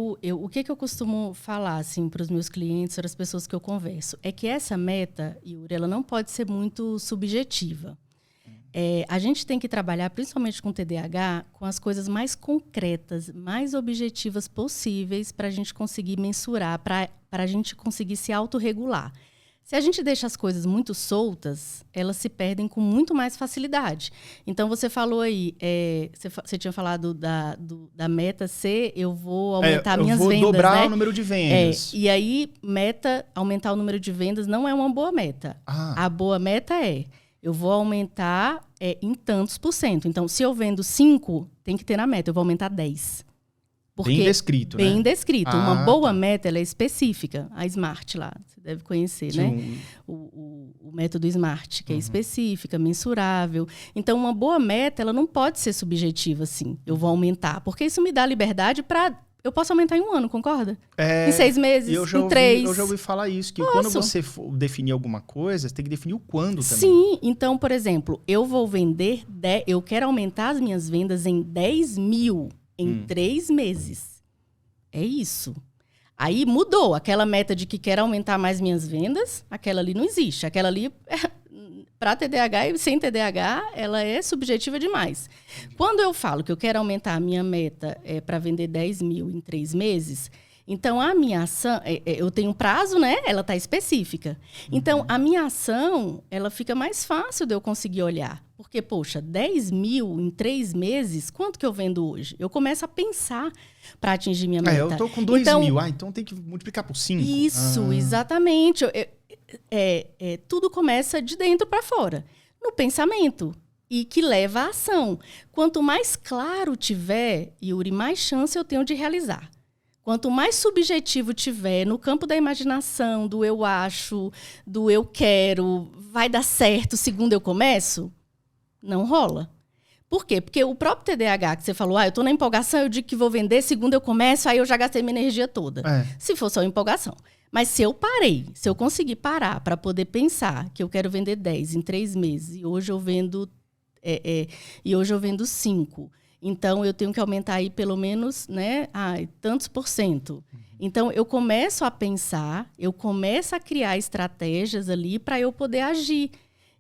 O que eu costumo falar assim, para os meus clientes, para as pessoas que eu converso, é que essa meta, Yuri, ela não pode ser muito subjetiva. A gente tem que trabalhar, principalmente com TDAH, com as coisas mais concretas, mais objetivas possíveis para a gente conseguir mensurar, para a gente conseguir se autorregular. Se a gente deixa as coisas muito soltas, elas se perdem com muito mais facilidade. Então, você falou aí, você tinha falado da meta ser, eu vou aumentar minhas vendas, né? Eu vou dobrar o número de vendas. E aí, aumentar o número de vendas não é uma boa meta. A boa meta eu vou aumentar em tantos %. Então, se eu vendo 5, tem que ter na meta, eu vou aumentar 10. Porque bem descrito, né? Bem descrito. Uma boa meta, ela é específica. A SMART lá, você deve conhecer, Sim. né? O método SMART, que é específica, mensurável. Então, uma boa meta, ela não pode ser subjetiva, assim. Eu vou aumentar. Porque isso me dá liberdade para... Eu posso aumentar em 1 ano, concorda? Em 6 meses, em 3. Eu já ouvi falar isso, que quando você for definir alguma coisa, você tem que definir o quando também. Sim. Então, por exemplo, eu vou vender... Eu quero aumentar as minhas vendas em 10 mil em 3 meses. É isso. Aí mudou. Aquela meta de que quero aumentar mais minhas vendas, aquela ali não existe. Aquela ali, para TDAH e sem TDAH, ela é subjetiva demais. Quando eu falo que eu quero aumentar a minha meta para vender 10 mil em 3 meses, então a minha ação... eu tenho um prazo, né? Ela está específica. Então, a minha ação, ela fica mais fácil de eu conseguir olhar. Porque, poxa, 10 mil em 3 meses, quanto que eu vendo hoje? Eu começo a pensar para atingir minha meta. Eu estou com 2 mil, então tem que multiplicar por 5. Isso, exatamente. Tudo começa de dentro para fora, no pensamento, e que leva à ação. Quanto mais claro tiver, Yuri, mais chance eu tenho de realizar. Quanto mais subjetivo tiver no campo da imaginação, do eu acho, do eu quero, vai dar certo segundo eu começo, não rola. Por quê? Porque o próprio TDAH que você falou, eu estou na empolgação, eu digo que vou vender, segundo eu começo, aí eu já gastei minha energia toda. Se for só empolgação. Mas se eu conseguir parar para poder pensar que eu quero vender 10 em 3 meses, e hoje eu vendo 5, então eu tenho que aumentar aí pelo menos, né, tantos %. Então eu começo a pensar, eu começo a criar estratégias ali para eu poder agir.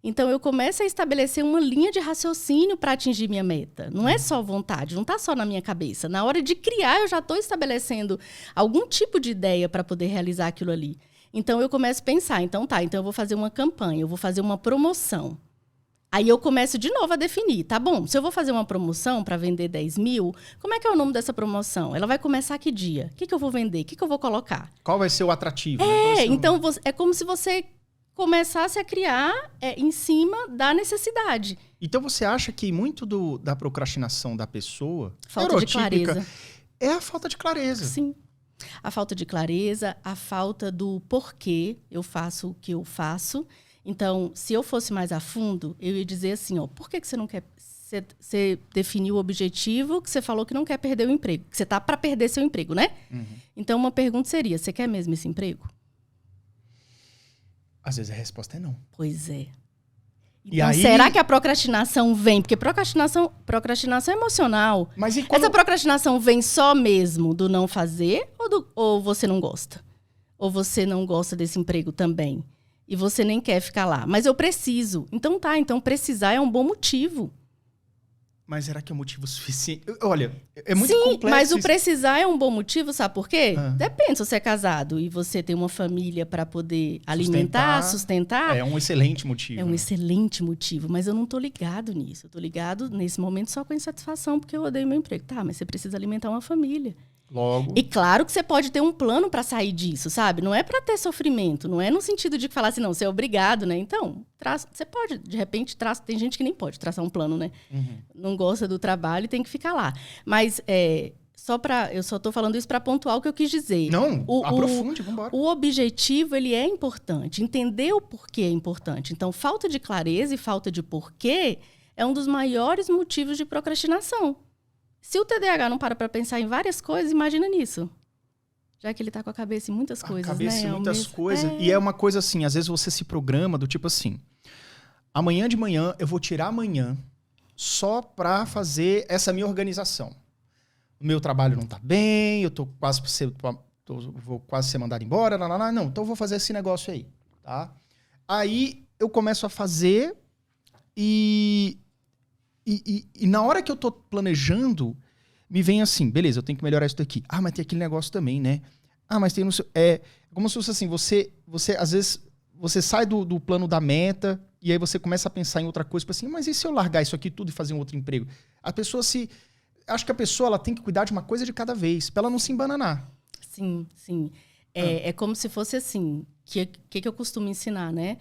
Então, eu começo a estabelecer uma linha de raciocínio para atingir minha meta. Não é só vontade, não está só na minha cabeça. Na hora de criar, eu já estou estabelecendo algum tipo de ideia para poder realizar aquilo ali. Então, eu começo a pensar, então eu vou fazer uma campanha, eu vou fazer uma promoção. Aí eu começo de novo a definir, tá bom, se eu vou fazer uma promoção para vender 10 mil, como é que é o nome dessa promoção? Ela vai começar que dia? O que eu vou vender? O que eu vou colocar? Qual vai ser o atrativo? Então é como se você começasse a criar em cima da necessidade. Então você acha que muito da procrastinação da pessoa... Falta de clareza. É a falta de clareza. Sim. A falta de clareza, a falta do porquê eu faço o que eu faço. Então, se eu fosse mais a fundo, eu ia dizer assim, por que você não quer... Você definiu o objetivo, que você falou que não quer perder o emprego. Que você está para perder seu emprego, né? Então, uma pergunta seria, você quer mesmo esse emprego? Às vezes a resposta é não. Pois é. Então, será que a procrastinação vem? Porque procrastinação é emocional. Mas e quando... Essa procrastinação vem só mesmo do não fazer ou você não gosta? Ou você não gosta desse emprego também? E você nem quer ficar lá. Mas eu preciso. Então precisar é um bom motivo. Mas será que é um motivo suficiente? Olha, é muito complexo. Sim, mas o precisar é um bom motivo, sabe por quê? Depende, se você é casado e você tem uma família para poder alimentar, sustentar. É um excelente motivo. É um excelente motivo, mas eu não tô ligado nisso. Eu tô ligado, nesse momento, só com insatisfação, porque eu odeio meu emprego. Tá, mas você precisa alimentar uma família. Logo. E claro que você pode ter um plano para sair disso, sabe? Não é para ter sofrimento, não é no sentido de falar assim, não, você é obrigado, né? Então, você pode, de repente, tem gente que nem pode traçar um plano, né? Não gosta do trabalho e tem que ficar lá. Mas eu só tô falando isso para pontuar o que eu quis dizer. Não, aprofunde, vambora. O objetivo, ele é importante. Entender o porquê é importante. Então, falta de clareza e falta de porquê é um dos maiores motivos de procrastinação. Se o TDAH não para pensar em várias coisas, imagina nisso. Já que ele tá com a cabeça em muitas coisas, né? Cabeça em muitas coisas. E é uma coisa assim, às vezes você se programa do tipo assim, amanhã de manhã eu vou tirar amanhã só pra fazer essa minha organização. o meu trabalho não tá bem, eu vou quase ser mandado embora, não, então eu vou fazer esse negócio aí, tá? Aí eu começo a fazer e na hora que eu tô planejando, me vem assim, beleza, eu tenho que melhorar isso daqui. Ah, mas tem aquele negócio também, né? Ah, mas tem no seu... É como se fosse assim, você às vezes, você sai do plano da meta e aí você começa a pensar em outra coisa, tipo assim, mas e se eu largar isso aqui tudo e fazer um outro emprego? A pessoa acho que a pessoa ela tem que cuidar de uma coisa de cada vez, pra ela não se embananar. Sim, sim. É como se fosse assim, que eu costumo ensinar, né?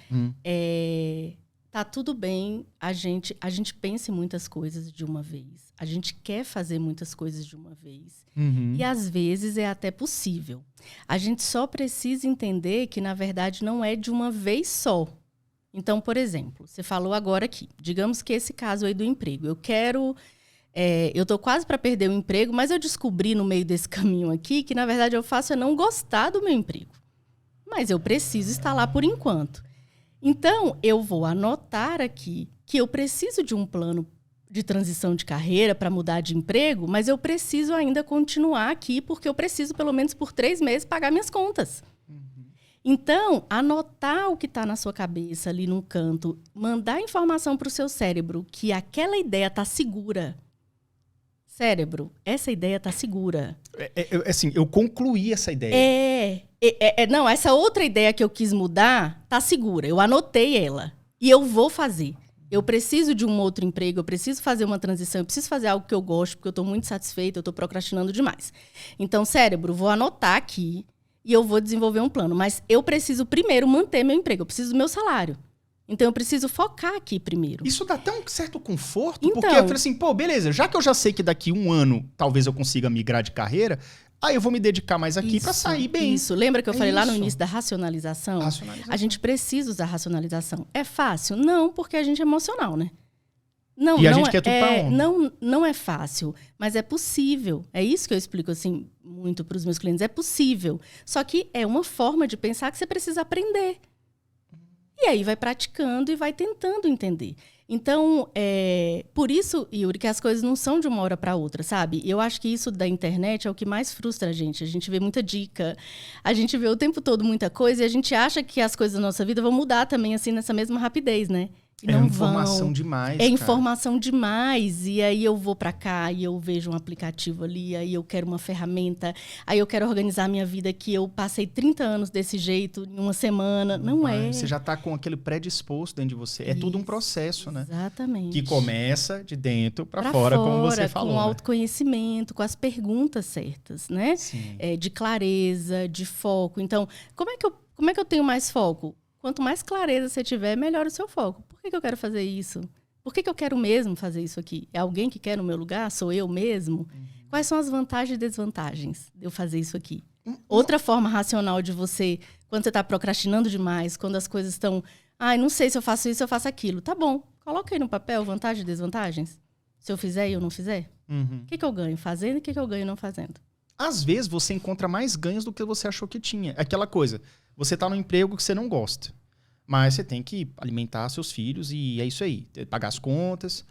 Tá tudo bem, a gente pensa em muitas coisas de uma vez. A gente quer fazer muitas coisas de uma vez. E às vezes é até possível. A gente só precisa entender que, na verdade, não é de uma vez só. Então, por exemplo, você falou agora aqui, digamos que esse caso aí do emprego. Eu tô quase para perder o emprego, mas eu descobri no meio desse caminho aqui que, na verdade, eu faço é não gostar do meu emprego. Mas eu preciso estar lá por enquanto. Então, eu vou anotar aqui que eu preciso de um plano de transição de carreira para mudar de emprego, mas eu preciso ainda continuar aqui porque eu preciso, pelo menos por 3 meses, pagar minhas contas. Então, anotar o que está na sua cabeça ali num canto, mandar informação para o seu cérebro que aquela ideia está segura. Cérebro, essa ideia está segura. Assim, eu concluí essa ideia. Não, essa outra ideia que eu quis mudar está segura. Eu anotei ela e eu vou fazer. Eu preciso de um outro emprego, eu preciso fazer uma transição, eu preciso fazer algo que eu gosto, porque eu estou muito satisfeita, eu estou procrastinando demais. Então, cérebro, vou anotar aqui e eu vou desenvolver um plano. Mas eu preciso primeiro manter meu emprego, eu preciso do meu salário. Então, eu preciso focar aqui primeiro. Isso dá até um certo conforto, porque eu falei assim, pô, beleza, já que eu já sei que daqui 1 ano talvez eu consiga migrar de carreira, aí eu vou me dedicar mais aqui para sair bem. Isso, lembra que eu falei lá no início da racionalização? A gente precisa usar racionalização. É fácil? Não, porque a gente é emocional, né? Não, e a gente quer tudo pra onde? Não é fácil, mas é possível. É isso que eu explico assim muito para os meus clientes. É possível. Só que é uma forma de pensar que você precisa aprender. E aí vai praticando e vai tentando entender. Então, por isso, Yuri, que as coisas não são de uma hora para outra, sabe? Eu acho que isso da internet é o que mais frustra a gente. A gente vê muita dica, a gente vê o tempo todo muita coisa e a gente acha que as coisas da nossa vida vão mudar também, assim, nessa mesma rapidez, né? E não informação demais, cara. Informação demais. E aí eu vou pra cá e eu vejo um aplicativo ali, aí eu quero uma ferramenta, aí eu quero organizar a minha vida que eu passei 30 anos desse jeito em uma semana. Não é. Você já tá com aquele predisposto dentro de você. É tudo um processo, né? Exatamente. Que começa de dentro pra fora, como você falou. Com autoconhecimento, com as perguntas certas, né? Sim. De clareza, de foco. Então, como é que eu tenho mais foco? Quanto mais clareza você tiver, melhor o seu foco. Por que eu quero fazer isso? Por que eu quero mesmo fazer isso aqui? É alguém que quer no meu lugar? Sou eu mesmo? Quais são as vantagens e desvantagens de eu fazer isso aqui? Outra forma racional de você, quando você está procrastinando demais, quando as coisas estão... não sei se eu faço isso, eu faço aquilo. Tá bom, coloca aí no papel vantagens e desvantagens. Se eu fizer e eu não fizer. O que eu ganho fazendo e o que eu ganho não fazendo? Às vezes você encontra mais ganhos do que você achou que tinha. Aquela coisa, você está num emprego que você não gosta. Mas você tem que alimentar seus filhos e é isso aí. Pagar as contas.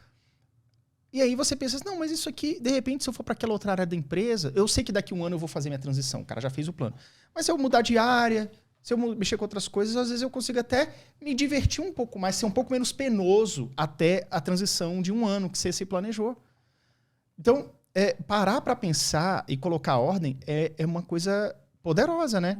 E aí você pensa assim, não, mas isso aqui, de repente, se eu for para aquela outra área da empresa, eu sei que daqui 1 ano eu vou fazer minha transição. O cara já fez o plano. Mas se eu mudar de área, se eu mexer com outras coisas, às vezes eu consigo até me divertir um pouco mais, ser um pouco menos penoso até a transição de 1 ano que você se planejou. Então, parar para pensar e colocar ordem é uma coisa poderosa, né?